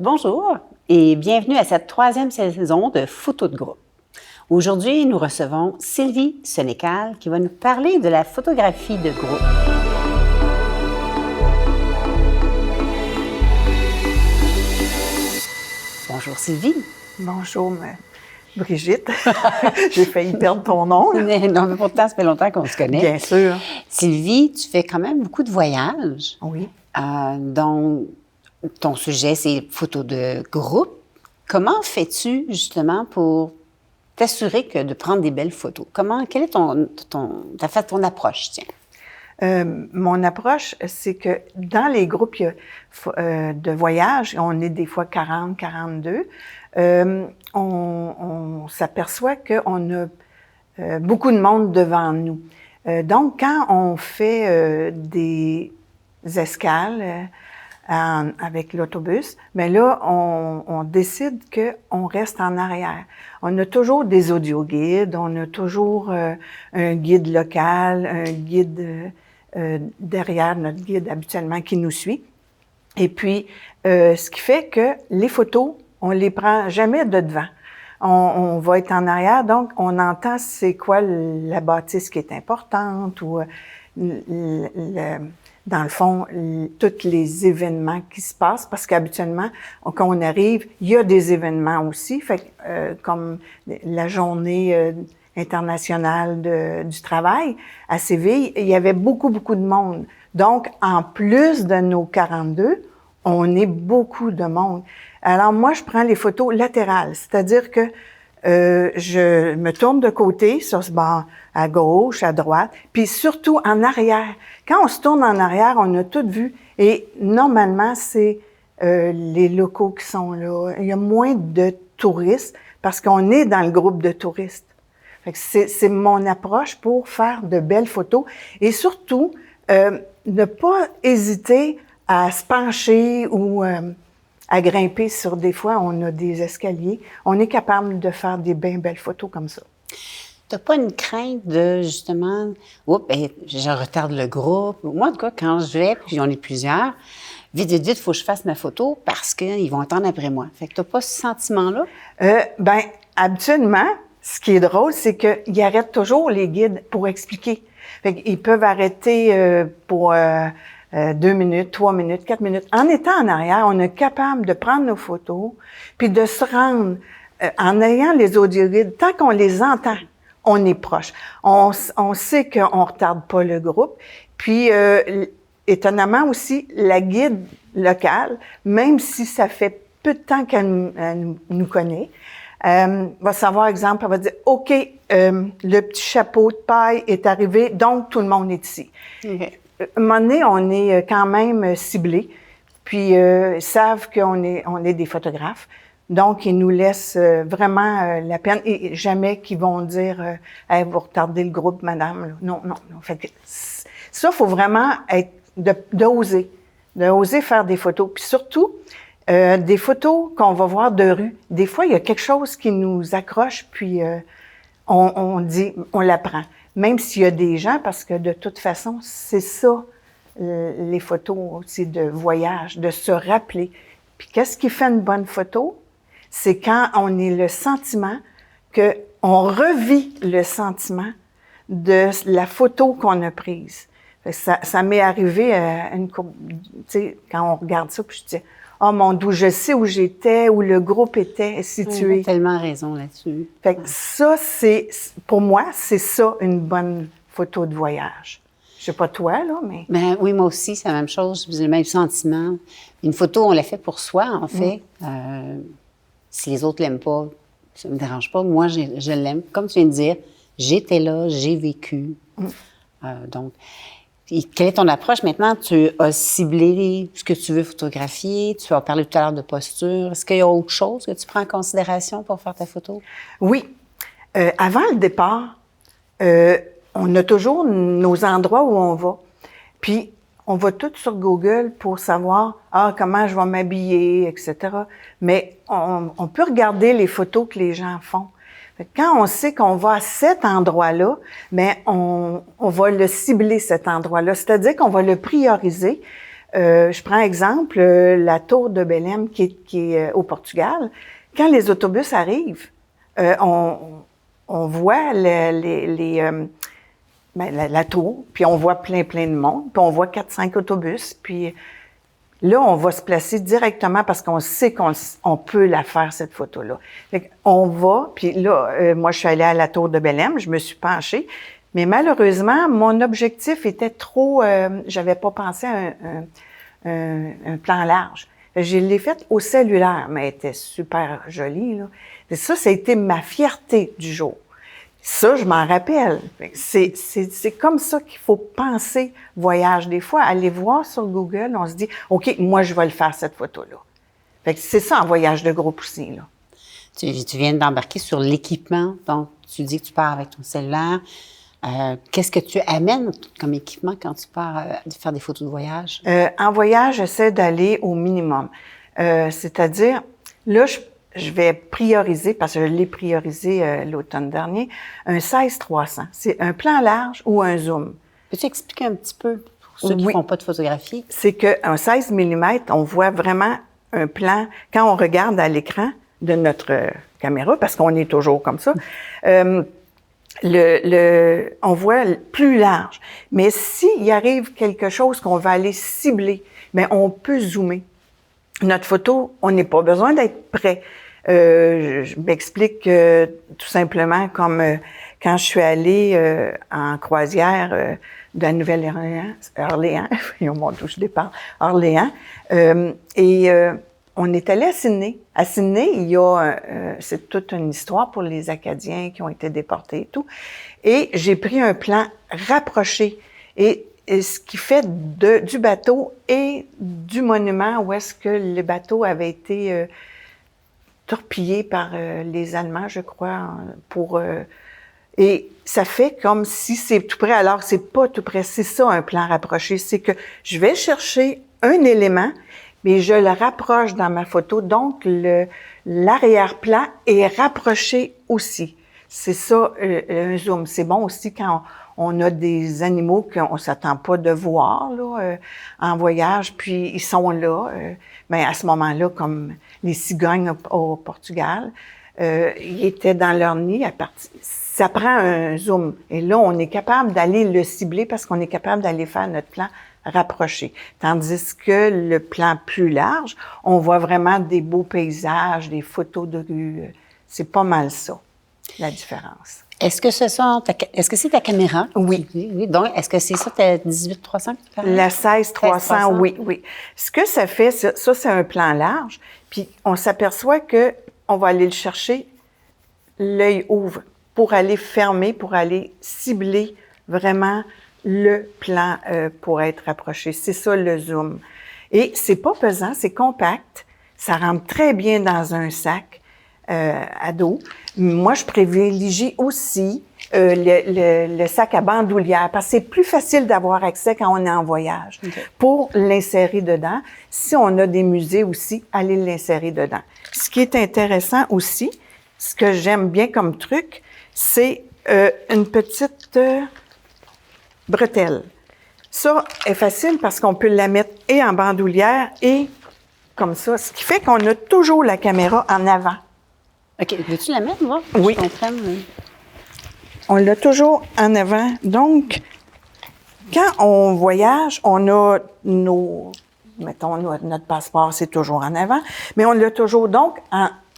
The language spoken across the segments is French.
Bonjour et bienvenue à cette troisième saison de Photo de groupe. Aujourd'hui, nous recevons Sylvie Sénécal qui va nous parler de la photographie de groupe. Bonjour Sylvie. Bonjour Brigitte. J'ai failli perdre ton nom. Non, mais pourtant, ça fait longtemps qu'on se connaît. Bien sûr. Sylvie, tu fais quand même beaucoup de voyages. Oui. Donc, ton sujet, c'est photos de groupe. Comment fais-tu, justement, pour t'assurer de prendre des belles photos? Quelle est ton approche, tiens? Mon approche, c'est que dans les groupes de voyage, on est des fois 40, 42, on s'aperçoit qu'on a beaucoup de monde devant nous. Donc, quand on fait des escales avec l'autobus, mais là, on décide qu'on reste en arrière. On a toujours des audioguides, on a toujours un guide local, un guide derrière notre guide habituellement qui nous suit. Et puis, ce qui fait que les photos, on les prend jamais de devant. On va être en arrière, donc on entend c'est quoi la bâtisse qui est importante ou dans le fond, tous les événements qui se passent, parce qu'habituellement, quand on arrive, il y a des événements aussi, fait comme la journée internationale du travail à Séville, il y avait beaucoup de monde. Donc, en plus de nos 42, on est beaucoup de monde. Alors, moi, je prends les photos latérales, c'est-à-dire que je me tourne de côté, sur ce bord, à gauche, à droite, puis surtout en arrière. Quand on se tourne en arrière, on a tout vu. Et normalement, c'est les locaux qui sont là. Il y a moins de touristes parce qu'on est dans le groupe de touristes. Fait que c'est mon approche pour faire de belles photos. Et surtout, ne pas hésiter à se pencher ou à grimper sur des fois, on a des escaliers. On est capable de faire des bien belles photos comme ça. Tu n'as pas une crainte de, justement, je retarde le groupe. Moi, en tout cas, quand je vais, puis on est plusieurs, vite, il faut que je fasse ma photo parce qu'ils vont attendre après moi. Fait que tu n'as pas ce sentiment-là? Habituellement, ce qui est drôle, c'est qu'ils arrêtent toujours les guides pour expliquer. Fait qu'ils peuvent arrêter pour 2 minutes, 3 minutes, 4 minutes. En étant en arrière, on est capable de prendre nos photos puis de se rendre en ayant les audioguides. Tant qu'on les entend, on est proche. On sait qu'on retarde pas le groupe. Puis, étonnamment aussi, la guide locale, même si ça fait peu de temps qu'elle nous connaît, va savoir, exemple, elle va dire, OK, le petit chapeau de paille est arrivé, donc tout le monde est ici. Okay. À un moment donné, on est quand même ciblés, puis ils savent qu'on est des photographes. Donc, ils nous laissent vraiment la peine et jamais qu'ils vont dire hey, vous retardez le groupe, madame. Non. Fait que ça, faut vraiment être d'oser faire des photos. Puis surtout, des photos qu'on va voir de rue. Des fois, il y a quelque chose qui nous accroche, puis on dit, on la prend. Même s'il y a des gens, parce que de toute façon, c'est ça, les photos aussi de voyage, de se rappeler. Puis qu'est-ce qui fait une bonne photo? C'est quand on ait le sentiment qu'on revit le sentiment de la photo qu'on a prise. Ça m'est arrivé tu sais, quand on regarde ça, puis je dis, oh mon Dieu, je sais où j'étais, où le groupe était situé. Tu as tellement raison là-dessus. Fait que ça, pour moi, c'est ça une bonne photo de voyage. Je sais pas toi, là, mais... Ben oui, moi aussi, c'est la même chose. J'ai le même sentiment. Une photo, on la fait pour soi, en fait. Si les autres l'aiment pas, ça me dérange pas. Moi, je l'aime. Comme tu viens de dire, j'étais là, j'ai vécu. Donc, quelle est ton approche? Maintenant, tu as ciblé ce que tu veux photographier. Tu as parlé tout à l'heure de posture. Est-ce qu'il y a autre chose que tu prends en considération pour faire ta photo? Oui. Avant le départ, on a toujours nos endroits où on va. Puis, on va tout sur Google pour savoir comment je vais m'habiller, etc. Mais on peut regarder les photos que les gens font. Quand on sait qu'on va à cet endroit-là, mais on va le cibler, cet endroit-là. C'est-à-dire qu'on va le prioriser Je prends exemple la tour de Belém qui est au Portugal. Quand les autobus arrivent, on voit la tour, puis on voit plein de monde, puis on voit 4-5 autobus, puis là, on va se placer directement parce qu'on sait qu'on peut la faire, cette photo-là. Fait qu'on va, puis là, moi, je suis allée à la tour de Belém, je me suis penchée, mais malheureusement, mon objectif était trop... j'avais pas pensé à un plan large. Je l'ai fait au cellulaire, mais elle était super jolie, là. Et ça a été ma fierté du jour. Ça, je m'en rappelle. C'est comme ça qu'il faut penser voyage. Des fois, aller voir sur Google, on se dit, OK, moi, je vais le faire, cette photo-là. Fait que c'est ça en voyage de groupe aussi, là. Tu viens d'embarquer sur l'équipement. Donc, tu dis que tu pars avec ton cellulaire. Qu'est-ce que tu amènes comme équipement quand tu pars faire des photos de voyage? En voyage, j'essaie d'aller au minimum. C'est-à-dire, là, je vais prioriser, parce que je l'ai priorisé l'automne dernier, un 16-300. C'est un plan large ou un zoom. Peux-tu expliquer un petit peu pour ceux qui ne font pas de photographie? C'est qu'un 16 mm, on voit vraiment un plan, quand on regarde à l'écran de notre caméra, parce qu'on est toujours comme ça, on voit plus large. Mais s'il arrive quelque chose qu'on va aller cibler, mais on peut zoomer. Notre photo, on n'est pas besoin d'être prêt. Je m'explique tout simplement comme quand je suis allée en croisière de la Nouvelle-Orléans, au moment où je départ, Orléans, on est allé à Sydney. À Sydney, il y a, c'est toute une histoire pour les Acadiens qui ont été déportés et tout. Et j'ai pris un plan rapproché. Et ce qui fait du bateau et du monument où est-ce que le bateau avait été torpillé par les Allemands, je crois, et ça fait comme si c'est tout près, alors c'est pas tout près. C'est ça, un plan rapproché. C'est que je vais chercher un élément, mais je le rapproche dans ma photo. Donc, l'arrière-plan est rapproché aussi. C'est ça, un zoom. C'est bon aussi quand on a des animaux qu'on s'attend pas de voir là, en voyage, puis ils sont là. Mais à ce moment-là, comme les cigognes au Portugal, ils étaient dans leur nid à partir. Ça prend un zoom. Et là, on est capable d'aller le cibler parce qu'on est capable d'aller faire notre plan rapproché. Tandis que le plan plus large, on voit vraiment des beaux paysages, des photos de rue. C'est pas mal ça, la différence. Est-ce que c'est ta caméra? Oui. Oui. Donc, est-ce que c'est ça ta 18-300 que tu parles? La 16-300, oui. Ce que ça fait, ça c'est un plan large, puis on s'aperçoit que on va aller le chercher, l'œil ouvre, pour aller fermer, pour aller cibler vraiment le plan pour être rapproché. C'est ça le zoom. Et c'est pas pesant, c'est compact, ça rentre très bien dans un sac à dos. Moi, je privilégie aussi le sac à bandoulière parce que c'est plus facile d'avoir accès quand on est en voyage. Okay. Pour l'insérer dedans, si on a des musées aussi, allez l'insérer dedans. Ce qui est intéressant aussi, ce que j'aime bien comme truc, c'est une petite bretelle. Ça est facile parce qu'on peut la mettre et en bandoulière et comme ça, ce qui fait qu'on a toujours la caméra en avant. OK. Veux-tu la mettre, moi? Oui. Je comprends. On l'a toujours en avant. Donc, quand on voyage, on a notre passeport, c'est toujours en avant, mais on l'a toujours. Donc,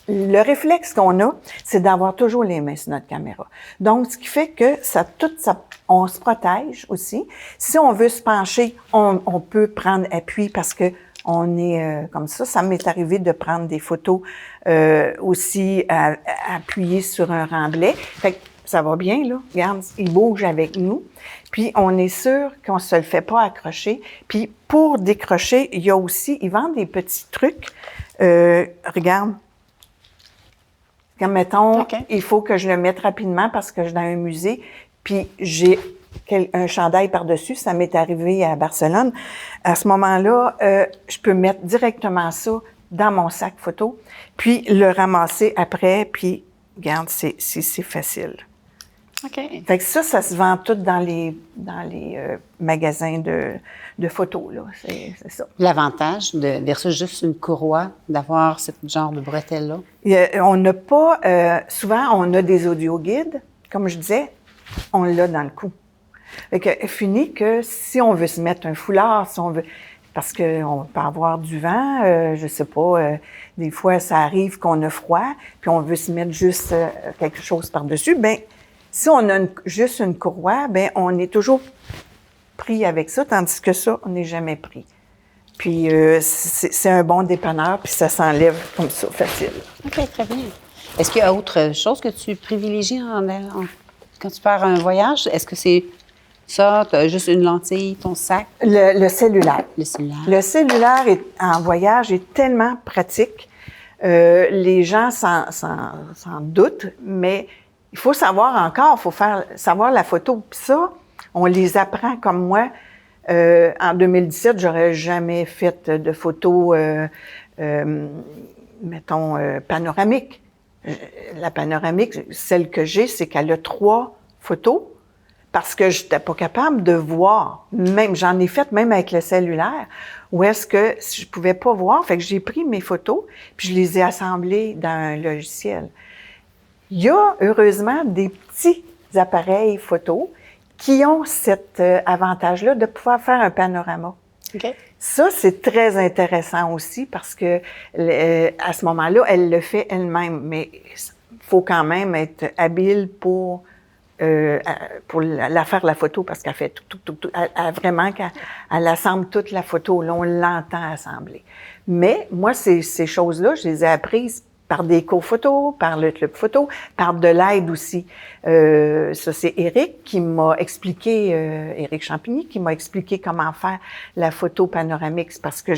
le réflexe qu'on a, c'est d'avoir toujours les mains sur notre caméra. Donc, ce qui fait que on se protège aussi. Si on veut se pencher, on peut prendre appui parce que on est comme ça. Ça m'est arrivé de prendre des photos aussi appuyées sur un remblai. Fait que ça va bien, là. Regarde, il bouge avec nous. Puis, on est sûr qu'on se le fait pas accrocher. Puis, pour décrocher, ils vendent des petits trucs. Regarde. Comme, mettons, okay. Il faut que je le mette rapidement parce que je suis dans un musée. Puis, j'ai un chandail par-dessus. Ça m'est arrivé à Barcelone. À ce moment-là, je peux mettre directement ça dans mon sac photo, puis le ramasser après, puis regarde, c'est facile. OK. Fait que ça se vend tout dans les magasins de photos, là. C'est ça. L'avantage versus juste une courroie, d'avoir ce genre de bretelle-là? On n'a pas... souvent, on a des audioguides. Comme je disais, on l'a dans le cou. Fait que fini que si on veut se mettre un foulard, si on veut... Parce qu'on peut avoir du vent, je sais pas, des fois, ça arrive qu'on a froid, puis on veut se mettre juste quelque chose par-dessus. Bien, si on a juste une courroie, bien, on est toujours pris avec ça, tandis que ça, on n'est jamais pris. Puis, c'est un bon dépanneur, puis ça s'enlève comme ça, facile. OK, très bien. Est-ce qu'il y a autre chose que tu privilégies quand tu pars un voyage? Est-ce que c'est ça, tu as juste une lentille, ton sac? Le cellulaire. Le cellulaire. Le cellulaire en voyage est tellement pratique. Les gens s'en doutent, mais il faut savoir encore, il faut savoir la photo. Puis ça, on les apprend comme moi. En 2017, j'aurais jamais fait de photos, mettons, panoramiques. La panoramique, celle que j'ai, c'est qu'elle a 3 photos parce que je n'étais pas capable de voir. Même, j'en ai fait même avec le cellulaire, où est-ce que je pouvais pas voir. Fait que j'ai pris mes photos, puis je les ai assemblées dans un logiciel. Il y a, heureusement, des petits appareils photos qui ont cet avantage-là de pouvoir faire un panorama. OK. Ça, c'est très intéressant aussi parce que à ce moment-là, elle le fait elle-même, mais il faut quand même être habile pour la faire la photo parce qu'elle fait tout. Elle assemble toute la photo. Là, on l'entend assembler. Mais moi, ces choses-là, je les ai apprises par des cours photo, par le club photo, par de l'aide aussi. Ça, c'est Éric qui m'a expliqué, Éric Champigny, qui m'a expliqué comment faire la photo panoramique. C'est parce que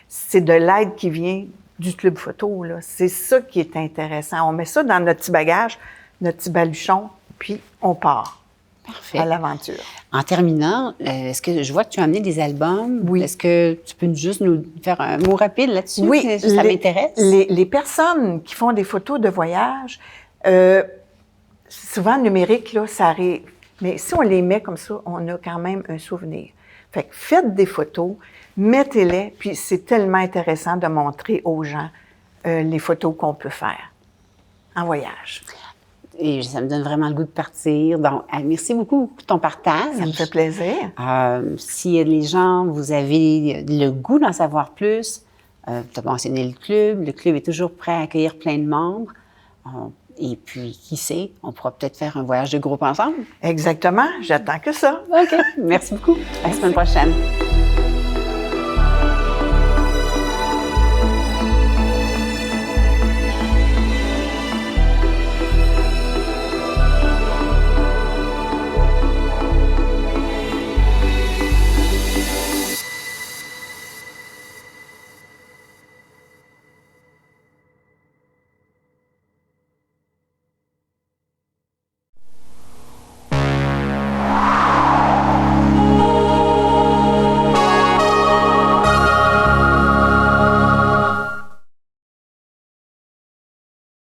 c'est de l'aide qui vient du club photo, là. C'est ça qui est intéressant. On met ça dans notre petit bagage, notre petit baluchon, puis on part. Parfait. À l'aventure. En terminant, est-ce que je vois que tu as amené des albums? Oui. Est-ce que tu peux juste nous faire un mot rapide là-dessus? Oui. Ça m'intéresse. Les personnes qui font des photos de voyage, souvent numérique, là, ça arrive. Mais si on les met comme ça, on a quand même un souvenir. Fait que faites des photos, mettez-les, puis c'est tellement intéressant de montrer aux gens les photos qu'on peut faire en voyage. Et ça me donne vraiment le goût de partir. Donc, merci beaucoup pour ton partage. Ça me fait plaisir. Si les gens, vous avez le goût d'en savoir plus, tu as mentionné le club. Le club est toujours prêt à accueillir plein de membres. Et puis, qui sait, on pourra peut-être faire un voyage de groupe ensemble. Exactement. J'attends que ça. OK. Merci beaucoup. À la semaine prochaine.